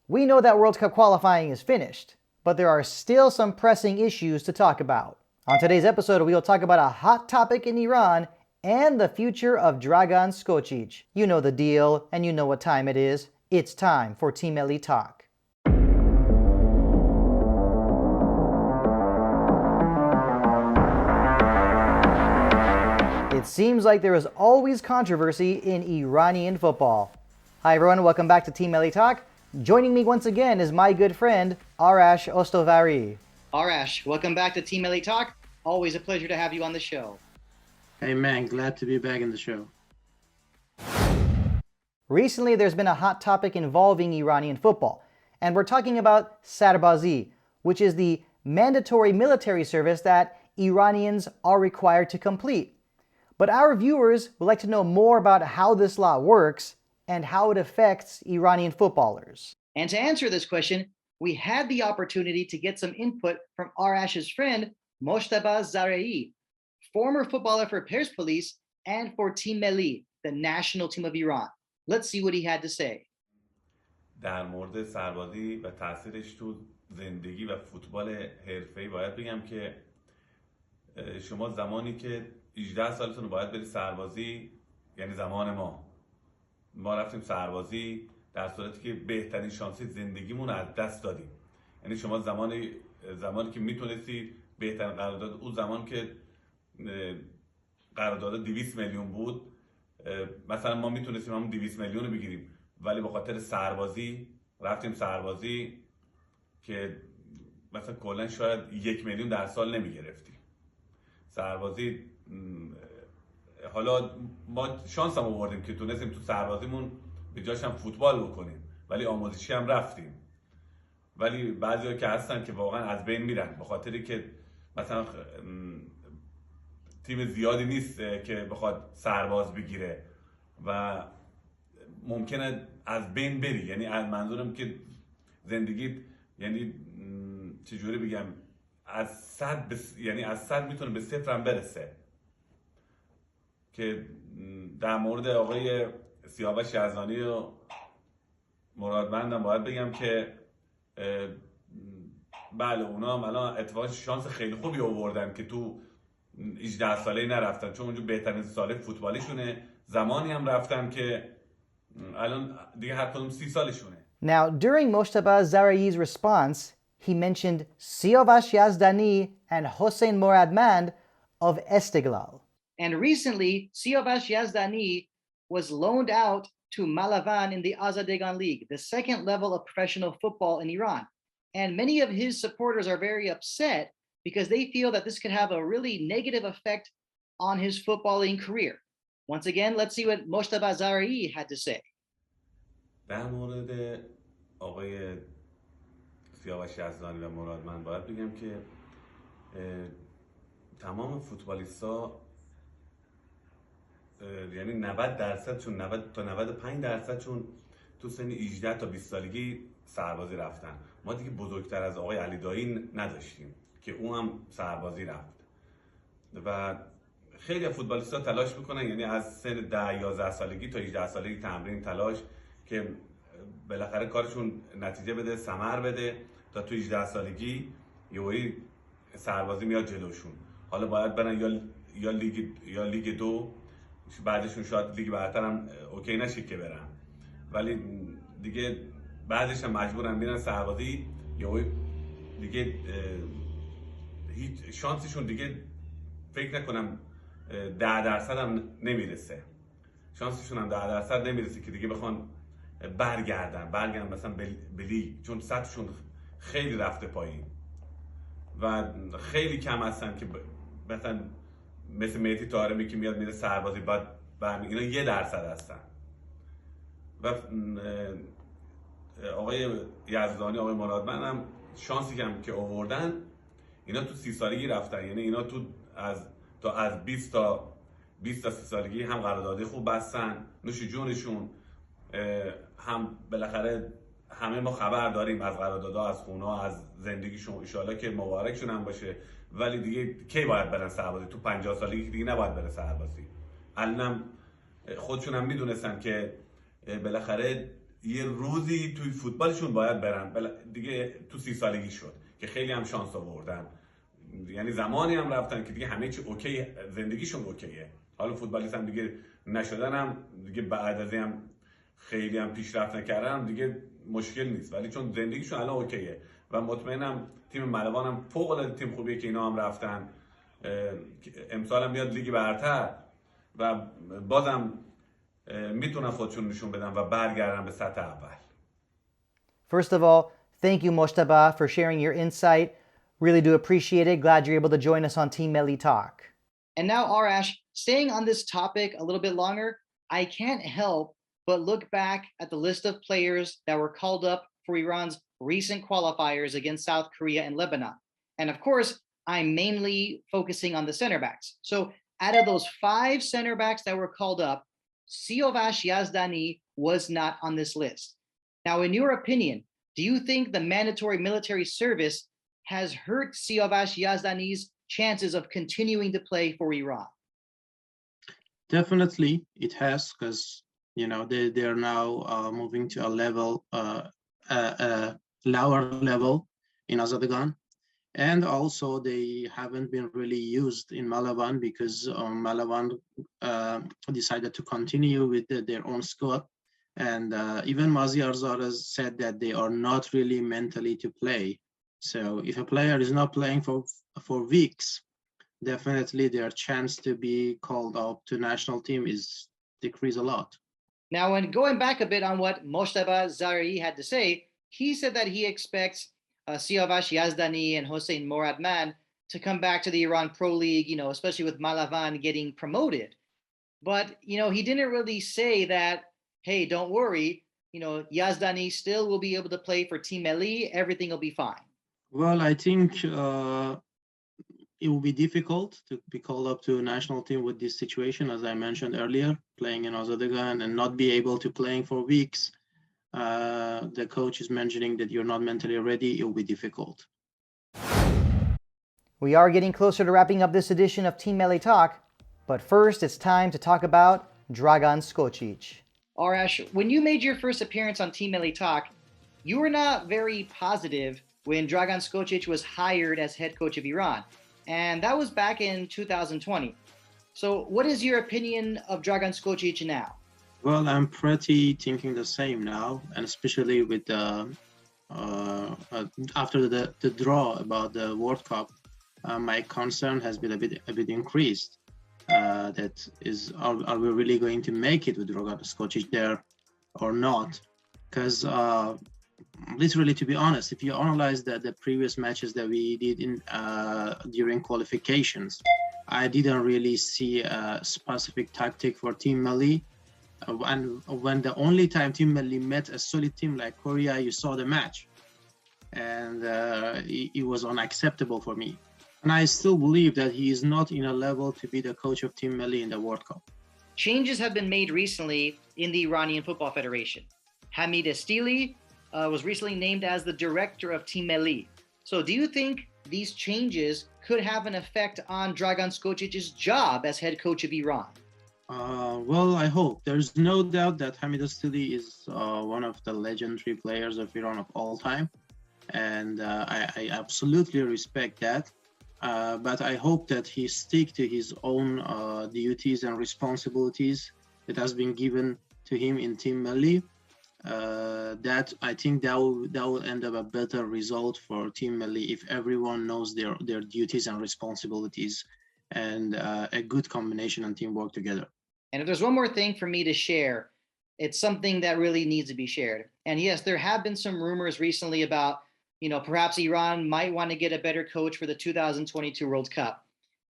We know that World Cup qualifying is finished, but there are still some pressing issues to talk about. On today's episode, we will talk about a hot topic in Iran and the future of Dragan Skocic. You know the deal, and you know what time it is. It's time for Team Melli Talk. It seems like there is always controversy in Iranian football. Hi everyone, welcome back to Team Melli Talk. Joining me once again is my good friend, Arash Ostovari. Arash, welcome back to Team Melli Talk. Always a pleasure to have you on the show. Hey man, glad to be back in the show. Recently, there's been a hot topic involving Iranian football, and we're talking about Sarbazi, which is the mandatory military service that Iranians are required to complete. But our viewers would like to know more about how this law works and how it affects Iranian footballers. And to answer this question, we had the opportunity to get some input from Arash's friend, Mojtaba Zarei, former footballer for Persepolis and for Team Melli, the national team of Iran. Let's see what he had to say. در مورد سربازی و تاثیرش تو زندگی و فوتبال حرفه‌ای باید بگم که شما زمانی که 18 سالتون باید برید سربازی، یعنی زمان ما رفتیم سربازی در صورتی که بهترین شانسی زندگیمون از دست دادیم. یعنی شما زمانی که میتونستی بهترین قرارداد، اون زمان که قرارداد 200 میلیون بود، مثلا ما میتونستیم همون 200 میلیون رو بگیریم، ولی به خاطر سربازی رفتیم سربازی که مثلا کلا شاید 1 میلیون در سال نمیگرفتیم. سربازی حالا ما شانس هم آوردیم که تونستیم تو سربازیمون به جاش هم فوتبال بکنیم، ولی آموزشی هم رفتیم. ولی بعضیا که هستن که واقعا از بین میرن به خاطری که مثلا تیم زیادی نیست که بخواد سرباز بگیره و ممکنه از بین بری. یعنی از منظورم که زندگیت، یعنی چجوری بگم، از 100 میتونه به 0 هم برسه. که در مورد آقای سیاوش یزدانی و مرادمندم باید بگم که بله اونا هم الان اتفاقا شانس خیلی خوبی آوردن که تو 18 ساله‌ای نرفتن، چون اونجا بهترین سال فوتبالیشونه. زمانی هم رفتن که الان دیگه هر کدوم 30 سالشونه. Now, during Mojtaba Zarei's response, he mentioned Siavash Yazdani and Hossein Moradmand of Esteghlal. And recently, Siavash Yazdani was loaned out to Malavan in the Azadegan League, the second level of professional football in Iran. And many of his supporters are very upset because they feel that this could have a really negative effect on his footballing career. Once again, let's see what Mojtaba Zarei had to say. در مورد آقای سیاوش یزدانی و مرادمند باید بگم که تمام فوتبالیست‌ها، یعنی 90% چون 90 تا 95% چون تو سن 18 تا 20 سالگی سربازی رفتن. ما دیگه بزرگتر از آقای علی دایی نداشتیم که اون هم سربازی رفت و خیلی از فوتبالیست‌ها تلاش میکنن، یعنی از سن 10-11 سالگی تا 18 سالگی تمرین، تلاش که بالاخره کارشون نتیجه بده، ثمر بده، تا تو 18 سالگی یهویی سربازی میاد جلوشون. حالا باید برن یا لیگ 2، بعدشون شاید لیگ برتر هم اوکی نشه که برن، ولی دیگه بعدش هم مجبورن میرن سربازی. یهویی دیگه هیچ شانسشون دیگه فکر نکنم 10% هم نمیرسه. شانسشون هم 10% نمیرسه که دیگه بخوان برگردن مثلا به لیگ، چون سطحشون خیلی رفته پایین و خیلی کم هستن که مثلا مثل مهدی طارمی که میاد میره سربازی بعد اینا 1% هستن. و آقای یزدانی، آقای مرادمند هم شانسی که آوردن، اینا تو 30 سالگی رفتن. یعنی اینا از 20 تا 30 سالگی هم قرارداد خوب بستن، نوش جونشون. هم بالاخره همه ما خبر داریم از قراردادها، از خونه‌ها، از زندگیشون، ان شاءالله که مبارکشون هم باشه. ولی دیگه کی باید برن سربازی؟ تو 50 سالگی دیگه نباید بره سربازی. الانم خودشون هم میدونستن که بالاخره یه روزی توی فوتبالشون باید برن. دیگه تو 30 سالگی شد که خیلی هم شانس آوردن، یعنی زمانی هم رفتن که دیگه همه چی اوکی، زندگیشون اوکیه. حالا فوتبالیست هم دیگه نشدن، هم دیگه بعد از هم خیلی هم پیشرفت نکردن هم دیگه مشکل نیست، ولی چون زندگیشون الان اوکیه و مطمئنم تیم ملوان هم فوق العاده تیم خوبیه که اینا هم رفتن، امسال هم میاد لیگ برتر و بازم میتونن خودشون نشون بدن و برگردن به سطح اول. First of all, thank you, Mojtaba, for sharing your insight. Really do appreciate it. Glad you're able to join us on Team Melli Talk. And now, Arash, staying on this topic a little bit longer, I can't help but look back at the list of players that were called up for Iran's recent qualifiers against South Korea and Lebanon. And of course, I'm mainly focusing on the center backs. So out of those 5 center backs that were called up, Siavash Yazdani was not on this list. Now, in your opinion, do you think the mandatory military service has hurt Siavash Yazdani's chances of continuing to play for Iran? Definitely, it has, because they are now moving to a level, lower level in Azerbaijan, and also they haven't been really used in Malavan because Malavan decided to continue with their own squad, and even Maziar Zarei said that they are not really mentally to play. So if a player is not playing for weeks, definitely their chance to be called up to national team is decreased a lot. Now, when going back a bit on what Mojtaba Zarei had to say, he said that he expects Siavash Yazdani and Hossein Moradman to come back to the Iran Pro League, especially with Malavan getting promoted. But, he didn't really say that, hey, don't worry, Yazdani still will be able to play for Team Melli, everything will be fine. Well, I think it will be difficult to be called up to a national team with this situation, as I mentioned earlier, playing in Azerbaijan and not be able to playing for weeks. The coach is mentioning that you're not mentally ready. It will be difficult. We are getting closer to wrapping up this edition of Team Melli Talk, but first it's time to talk about Dragan Skocic. Arash, when you made your first appearance on Team Melli Talk, you were not very positive when Dragan Skocic was hired as head coach of Iran, and that was back in 2020. So what is your opinion of Dragan Skocic now? Well, I'm pretty thinking the same now, and especially with after the draw about the World Cup, my concern has been a bit increased. That is, are we really going to make it with Dragan Skocic there or not? Because literally, to be honest, if you analyze the previous matches that we did in during qualifications, I didn't really see a specific tactic for Team Melli. And when the only time Team Melli met a solid team like Korea, you saw the match, and it was unacceptable for me. And I still believe that he is not in a level to be the coach of Team Melli in the World Cup. Changes have been made recently in the Iranian Football Federation. Hamid Estili was recently named as the director of Team Melli. So do you think these changes could have an effect on Dragan Skocic's job as head coach of Iran? Well, I hope. There's no doubt that Hamid Estili is one of the legendary players of Iran of all time, and I absolutely respect that. But I hope that he stick to his own duties and responsibilities that has been given to him in Team Melli. That I think that will end up a better result for Team Melli if everyone knows their duties and responsibilities, and a good combination and teamwork together. And if there's one more thing for me to share, it's something that really needs to be shared. And yes, there have been some rumors recently about, perhaps Iran might want to get a better coach for the 2022 World Cup.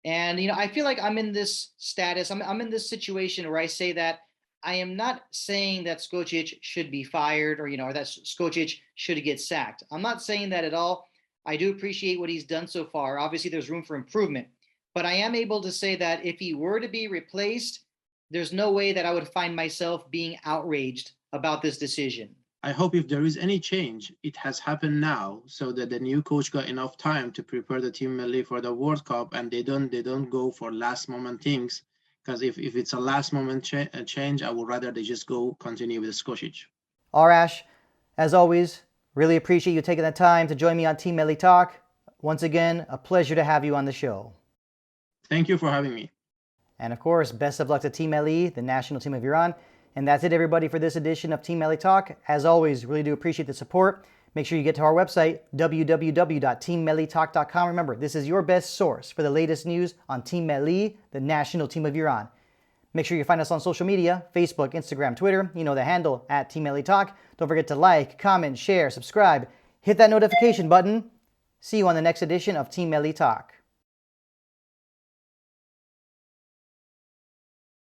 And, I feel like I'm in this status, I'm in this situation where I say that I am not saying that Skocic should be fired or that Skocic should get sacked. I'm not saying that at all. I do appreciate what he's done so far. Obviously, there's room for improvement. But I am able to say that if he were to be replaced, there's no way that I would find myself being outraged about this decision. I hope if there is any change, it has happened now, so that the new coach got enough time to prepare the Team Melli for the World Cup, and they don't go for last moment things. Because if it's a last moment change, I would rather they just go continue with Skocic. Arash, as always, really appreciate you taking the time to join me on Team Melli Talk. Once again, a pleasure to have you on the show. Thank you for having me. And of course, best of luck to Team Melli, the national team of Iran. And that's it, everybody, for this edition of Team Melli Talk. As always, really do appreciate the support. Make sure you get to our website, www.teammelitalk.com. Remember, this is your best source for the latest news on Team Melli, the national team of Iran. Make sure you find us on social media, Facebook, Instagram, Twitter. You know the handle, at Team Melli Talk. Don't forget to like, comment, share, subscribe. Hit that notification button. See you on the next edition of Team Melli Talk.